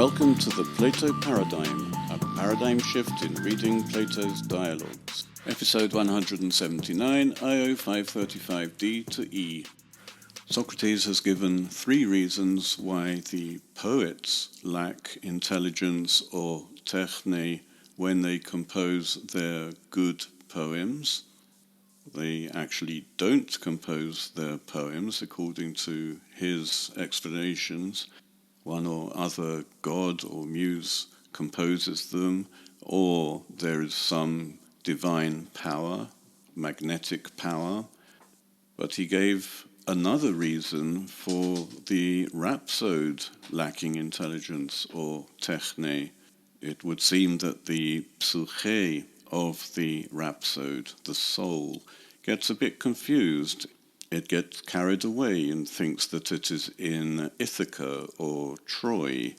Welcome to the Plato Paradigm, a paradigm shift in reading Plato's dialogues. Episode 179, IO 535D to E. Socrates has given 3 reasons why the poets lack intelligence or techne when they compose their good poems. They actually don't compose their poems according to his explanations. One or other god or muse composes them, or there is some divine power, magnetic power. But he gave another reason for the rhapsode lacking intelligence or techne. It would seem that the psyche of the rhapsode, the soul, gets a bit confused. It gets carried away and thinks that it is in Ithaca or Troy.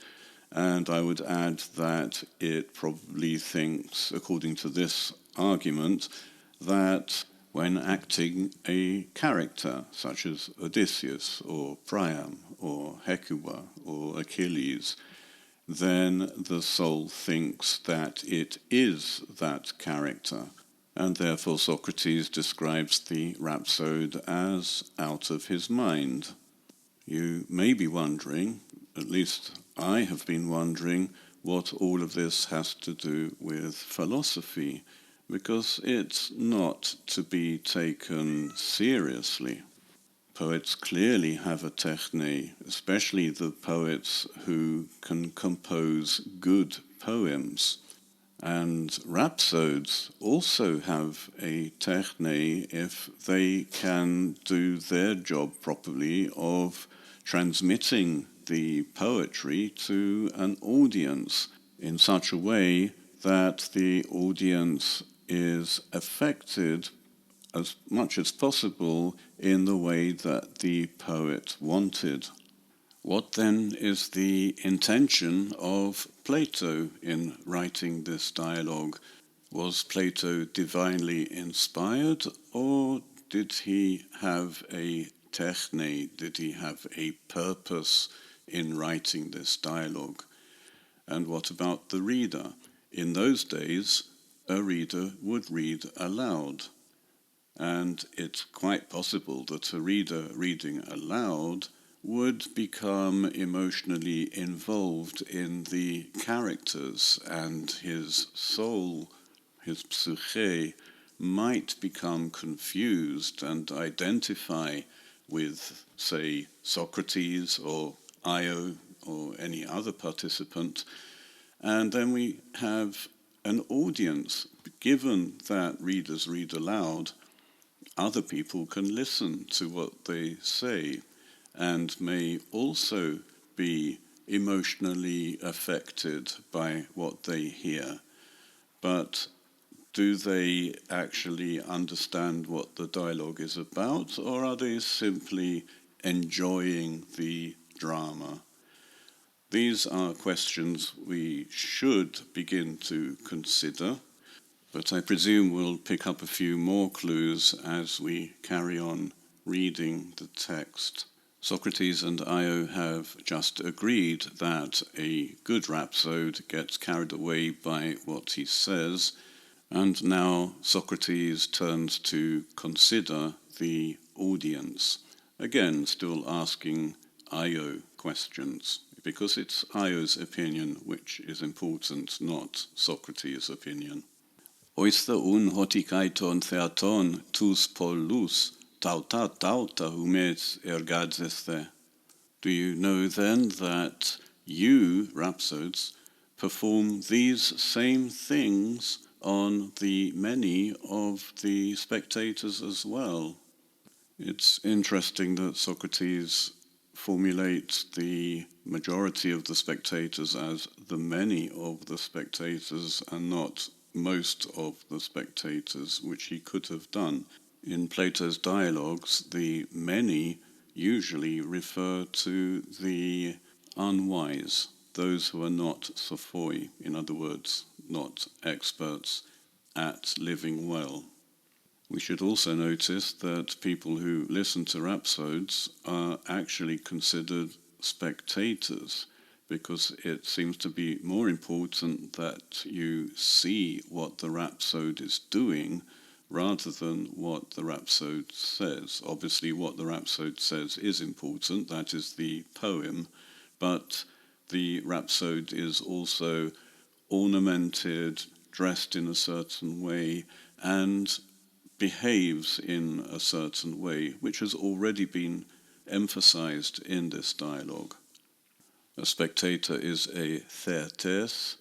And I would add that it probably thinks, according to this argument, that when acting a character, such as Odysseus or Priam or Hecuba or Achilles, then the soul thinks that it is that character. And therefore Socrates describes the rhapsode as out of his mind. You may be wondering, at least I have been wondering, what all of this has to do with philosophy, because it's not to be taken seriously. Poets clearly have a techne, especially the poets who can compose good poems. And rhapsodes also have a techne if they can do their job properly of transmitting the poetry to an audience in such a way that the audience is affected as much as possible in the way that the poet wanted. What then is the intention of Plato in writing this dialogue? Was Plato divinely inspired, or did he have a techne, did he have a purpose in writing this dialogue? And what about the reader? In those days, a reader would read aloud. And it's quite possible that a reader reading aloud would become emotionally involved in the characters, and his soul, his psyche, might become confused and identify with, say, Socrates or Io or any other participant. And then we have an audience. Given that readers read aloud, other people can listen to what they say and may also be emotionally affected by what they hear. But do they actually understand what the dialogue is about, or are they simply enjoying the drama? These are questions we should begin to consider, but I presume we'll pick up a few more clues as we carry on reading the text. Socrates and Io have just agreed that a good rhapsode gets carried away by what he says, and now Socrates turns to consider the audience. Again, still asking Io questions, because it's Io's opinion which is important, not Socrates' opinion. Oistha un hotikaiton theaton tus pollus, tauta humes ergadzesthe. Do you know then that you, rhapsodes, perform these same things on the many of the spectators as well? It's interesting that Socrates formulates the majority of the spectators as the many of the spectators and not most of the spectators, which he could have done. In Plato's dialogues, the many usually refer to the unwise, those who are not sophoi, in other words, not experts at living well. We should also notice that people who listen to rhapsodes are actually considered spectators. because it seems to be more important that you see what the rhapsode is doing rather than what the rhapsode says. Obviously, what the rhapsode says is important, that is the poem, but the rhapsode is also ornamented, dressed in a certain way, and behaves in a certain way, which has already been emphasized in this dialogue. A spectator is a theates,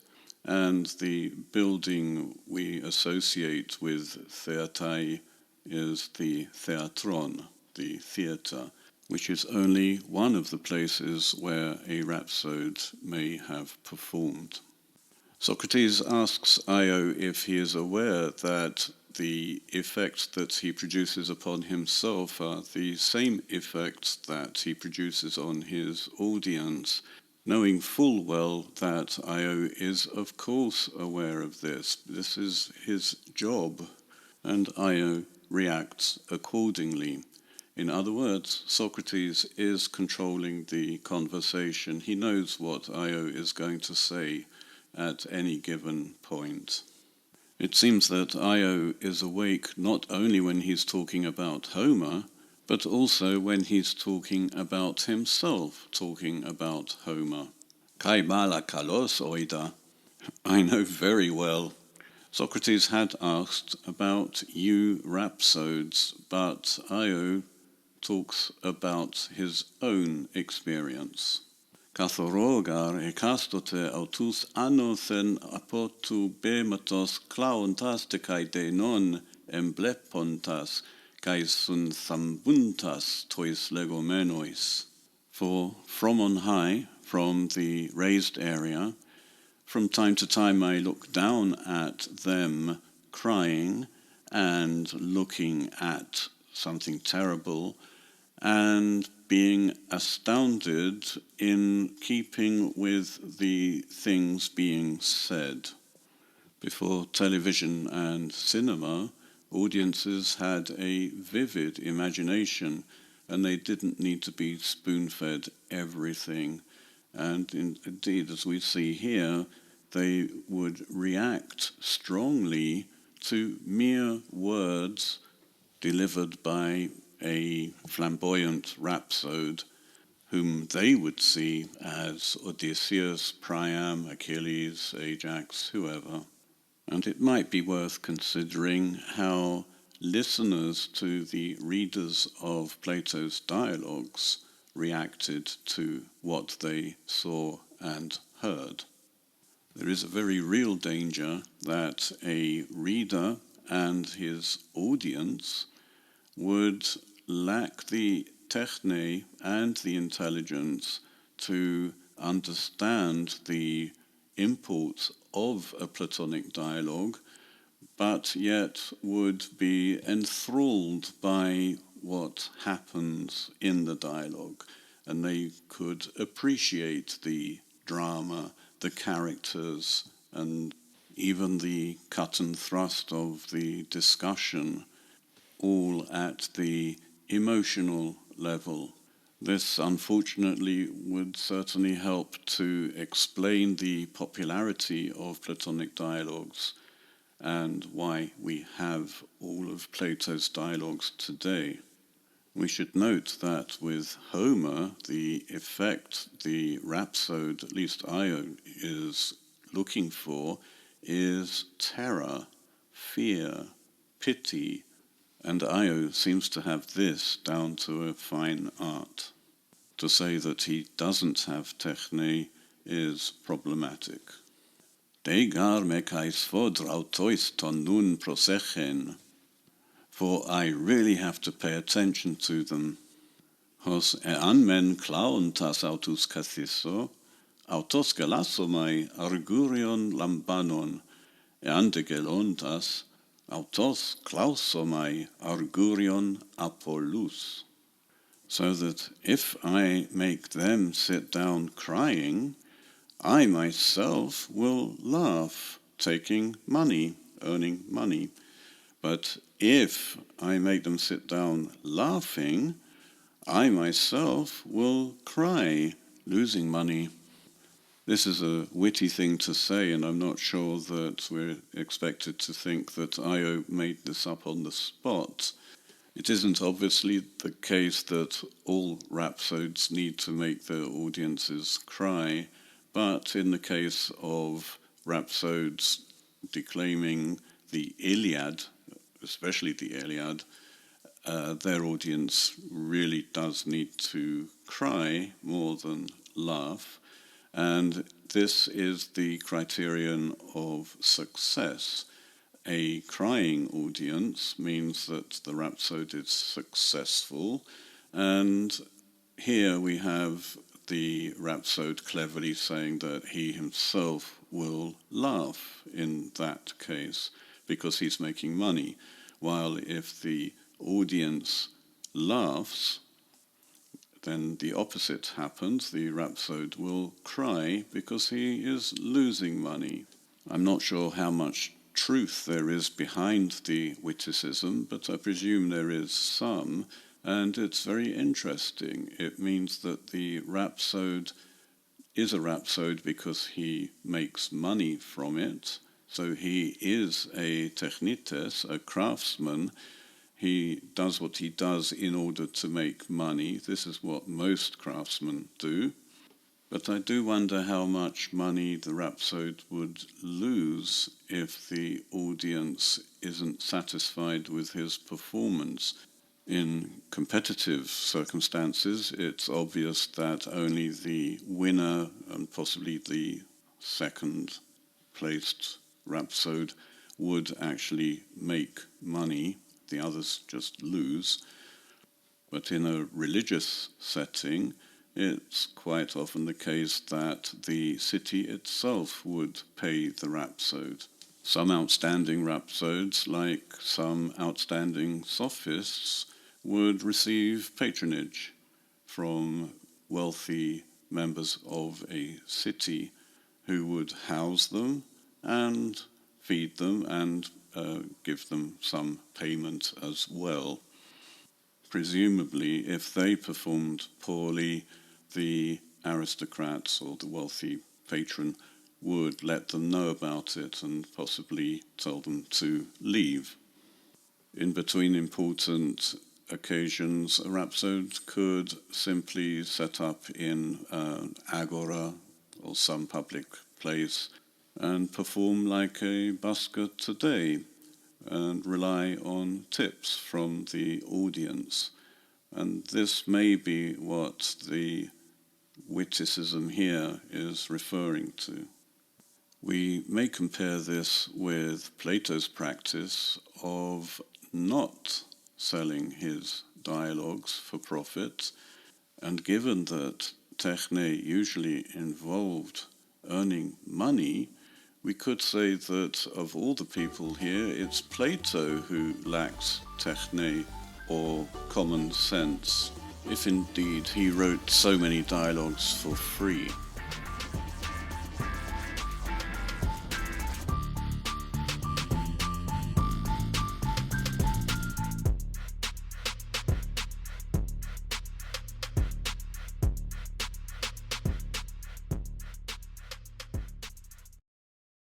and the building we associate with theatai is the theatron, the theatre, which is only one of the places where a rhapsode may have performed. Socrates asks Io if he is aware that the effects that he produces upon himself are the same effects that he produces on his audience, knowing full well that Io is of course aware of this. This is his job, and Io reacts accordingly. In other words, Socrates is controlling the conversation. He knows what Io is going to say at any given point. It seems that Io is awake not only when he's talking about Homer, but also when he's talking about himself, talking about Homer. Kai mala kalos oida. I know very well. Socrates had asked about you rhapsodes, but Io talks about his own experience. Kathorogar ekastote autus anothen apotu bematos klaontas te kai denon emblepontas kai sun thambuntas tois legomenois. For from on high, from the raised area, from time to time I look down at them crying and looking at something terrible and being astounded in keeping with the things being said. Before television and cinema, audiences had a vivid imagination, and they didn't need to be spoon-fed everything. And indeed, as we see here, they would react strongly to mere words delivered by a flamboyant rhapsode whom they would see as Odysseus, Priam, Achilles, Ajax, whoever. And it might be worth considering how listeners to the readers of Plato's dialogues reacted to what they saw and heard. There is a very real danger that a reader and his audience would lack the techne and the intelligence to understand the import of a Platonic dialogue, but yet would be enthralled by what happens in the dialogue, and they could appreciate the drama, the characters, and even the cut and thrust of the discussion, all at the emotional level. This, unfortunately, would certainly help to explain the popularity of Platonic dialogues and why we have all of Plato's dialogues today. We should note that with Homer, the effect the rhapsode, at least Io, is looking for is terror, fear, pity, and Io seems to have this down to a fine art. To say that he doesn't have techne is problematic. Degar me kais fodr autois ton nun prosechen, for I really have to pay attention to them. Hos anmen klaun tas autus kathiso, autos galasomai argurion lambanon, andegelontas, autos klausomai argurion apollus. So that if I make them sit down crying, I myself will laugh, taking money, earning money. But if I make them sit down laughing, I myself will cry, losing money. This is a witty thing to say, and I'm not sure that we're expected to think that Io made this up on the spot. It isn't obviously the case that all rhapsodes need to make their audiences cry, but in the case of rhapsodes declaiming the Iliad, especially the Iliad, their audience really does need to cry more than laugh. And this is the criterion of success. A crying audience means that the rhapsode is successful, and here we have the rhapsode cleverly saying that he himself will laugh in that case because he's making money, while if the audience laughs, then the opposite happens. The rhapsode will cry because he is losing money. I'm not sure how much truth there is behind the witticism, but I presume there is some, and it's very interesting. It means that the rhapsode is a rhapsode because he makes money from it, so he is a technites, a craftsman. He does what he does in order to make money. This is what most craftsmen do. But I do wonder how much money the rhapsode would lose if the audience isn't satisfied with his performance. In competitive circumstances, it's obvious that only the winner and possibly the second placed rhapsode would actually make money. The others just lose. But in a religious setting, it's quite often the case that the city itself would pay the rhapsode. Some outstanding rhapsodes, like some outstanding sophists, would receive patronage from wealthy members of a city who would house them and feed them and give them some payment as well. Presumably, if they performed poorly, the aristocrats or the wealthy patron would let them know about it and possibly tell them to leave. In between important occasions, a rhapsode could simply set up in an agora or some public place and perform like a busker today and rely on tips from the audience. And this may be what the witticism here is referring to. We may compare this with Plato's practice of not selling his dialogues for profit, and given that techne usually involved earning money, we could say that of all the people here, it's Plato who lacks techne or common sense, if indeed he wrote so many dialogues for free.